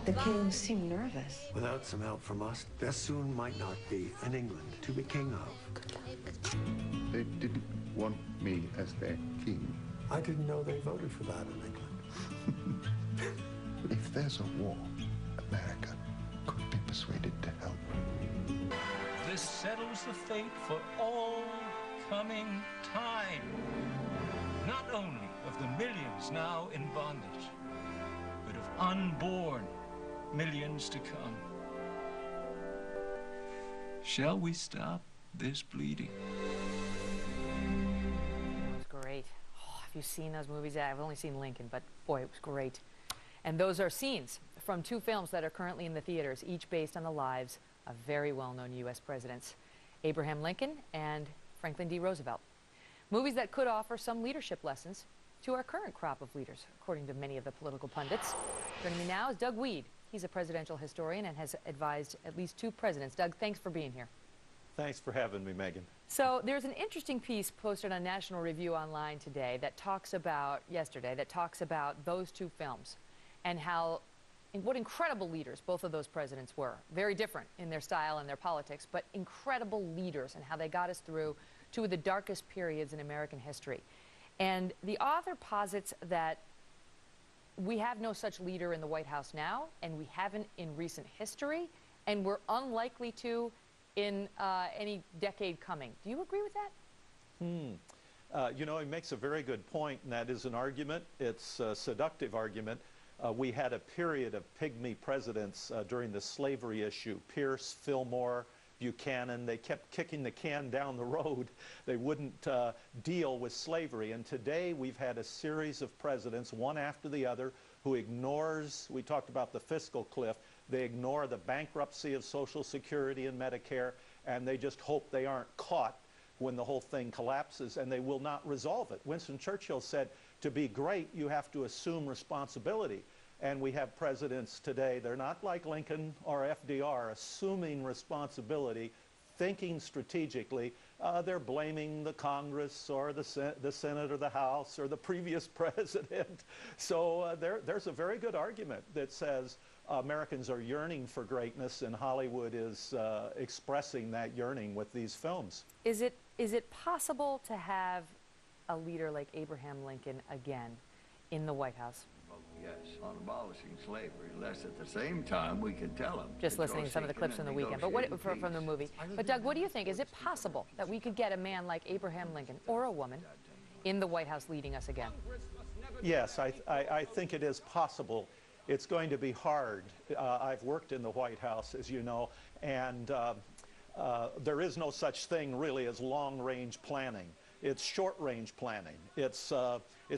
The king seemed nervous. Without some help from us, there soon might not be an England to be king of. Good luck. They didn't want me as their king. I didn't know they voted for that in England. If there's a war, America could be persuaded to help. This settles the fate for all coming time. Not only of the millions now in bondage, but of unborn millions to come. Shall we stop this bleeding? It was great. Oh, have you seen those movies? Yeah, I've only seen Lincoln, but boy, it was great. And those are scenes from two films that are currently in the theaters, each based on the lives of very well-known U.S. presidents, Abraham Lincoln and Franklin D. Roosevelt. Movies that could offer some leadership lessons to our current crop of leaders, according to many of the political pundits. Joining me now is Doug Wead. He's a presidential historian and has advised at least 2 presidents. Doug, thanks for being here. Thanks for having me, Megyn. So there's an interesting piece posted on National Review Online today that talks about, those 2 films and what incredible leaders both of those presidents were. Very different in their style and their politics, but incredible leaders and how they got us through 2 of the darkest periods in American history. And the author posits that we have no such leader in the White House now, and we haven't in recent history, and we're unlikely to in any decade coming. Do you agree with that? You know, he makes a very good point, and that is an argument. It's a seductive argument. We had a period of pygmy presidents during the slavery issue. Pierce, Fillmore, Buchanan, they kept kicking the can down the road. They wouldn't deal with slavery. And today we've had a series of presidents, one after the other, who ignores, we talked about the fiscal cliff, they ignore the bankruptcy of Social Security and Medicare, and they just hope they aren't caught when the whole thing collapses, and they will not resolve it. Winston Churchill said, to be great, you have to assume responsibility. And we have presidents today, they're not like Lincoln or FDR, assuming responsibility, thinking strategically. They're blaming the Congress or the Senate or the House or the previous president. So there's a very good argument that says Americans are yearning for greatness, and Hollywood is expressing that yearning with these films. Is it possible to have a leader like Abraham Lincoln again in the White House? Yes, on abolishing slavery, unless at the same time we can tell them. Just listening to some of the clips from the weekend, but from the movie. But Doug, what do you think? Is it possible that we could get a man like Abraham Lincoln, or a woman, in the White House leading us again? Yes, I think it is possible. It's going to be hard. I've worked in the White House, as you know, and there is no such thing really as long-range planning. It's short-range planning. It's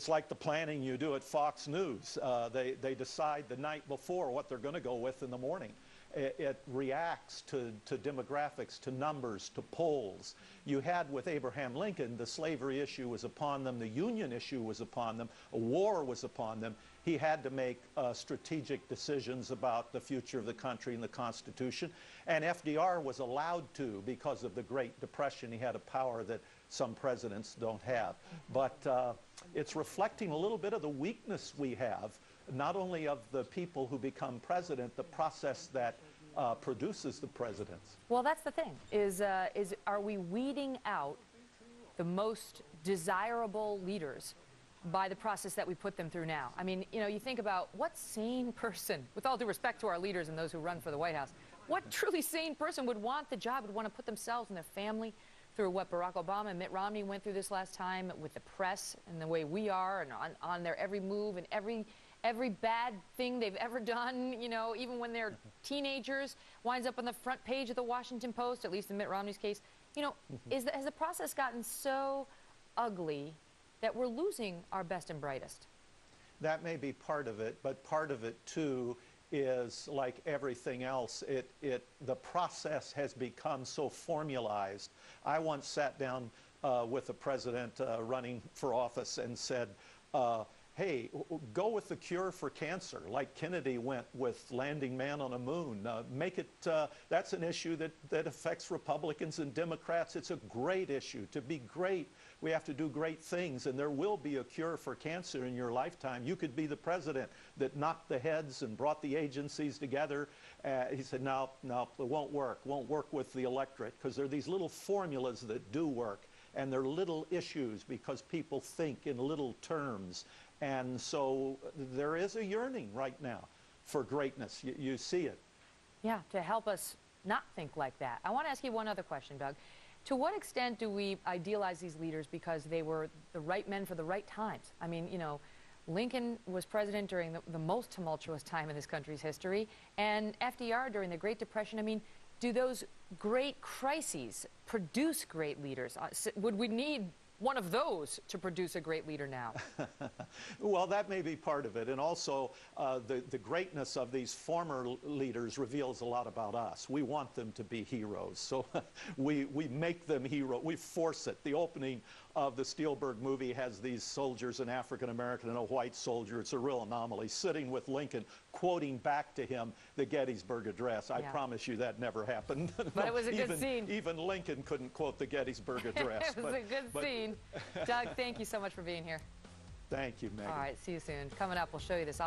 like the planning you do at Fox News. They decide the night before what they're going to go with in the morning. It reacts to demographics, to numbers, to polls. You had with Abraham Lincoln, the slavery issue was upon them, the Union issue was upon them, a war was upon them. He had to make strategic decisions about the future of the country and the Constitution. And FDR was allowed to because of the Great Depression. He had a power that some presidents don't have. But it's reflecting a little bit of the weakness we have, not only of the people who become president, the process that produces the presidents. Well, that's the thing, is are we weeding out the most desirable leaders by the process that we put them through now? I mean, you know, you think about what sane person, with all due respect to our leaders and those who run for the White House, what truly sane person would want the job, would want to put themselves and their family through what Barack Obama and Mitt Romney went through this last time with the press and the way we are, and on their every move and every bad thing they've ever done, you know, even when they're teenagers, winds up on the front page of the Washington Post, at least in Mitt Romney's case. You know, has the process gotten so ugly that we're losing our best and brightest? That may be part of it, but part of it too is like everything else. The process has become so formalized. I once sat down with a president running for office and said, hey, go with the cure for cancer, like Kennedy went with landing man on a moon. Make it, that's an issue that affects Republicans and Democrats. It's a great issue. To be great We have to do great things, and there will be a cure for cancer in your lifetime. You could be the president that knocked the heads and brought the agencies together. He said, no, it won't work. Won't work with the electorate, because there are these little formulas that do work, and they're little issues because people think in little terms. And so there is a yearning right now for greatness. You see it. Yeah, to help us not think like that. I want to ask you one other question, Doug. To what extent do we idealize these leaders because they were the right men for the right times? I mean, you know, Lincoln was president during the most tumultuous time in this country's history, and FDR during the Great Depression. I mean, do those great crises produce great leaders? Would we need one of those to produce a great leader now? Well, that may be part of it. And also, the greatness of these former leaders reveals a lot about us. We want them to be heroes. So we make them heroes. We force it. The opening of the Spielberg movie has these soldiers, an African American and a white soldier. It's a real anomaly, sitting with Lincoln, quoting back to him the Gettysburg Address. I promise you that never happened. But it was a good scene. Even Lincoln couldn't quote the Gettysburg Address. It was a good scene. Doug, thank you so much for being here. Thank you, Megyn. All right, see you soon. Coming up, we'll show you this.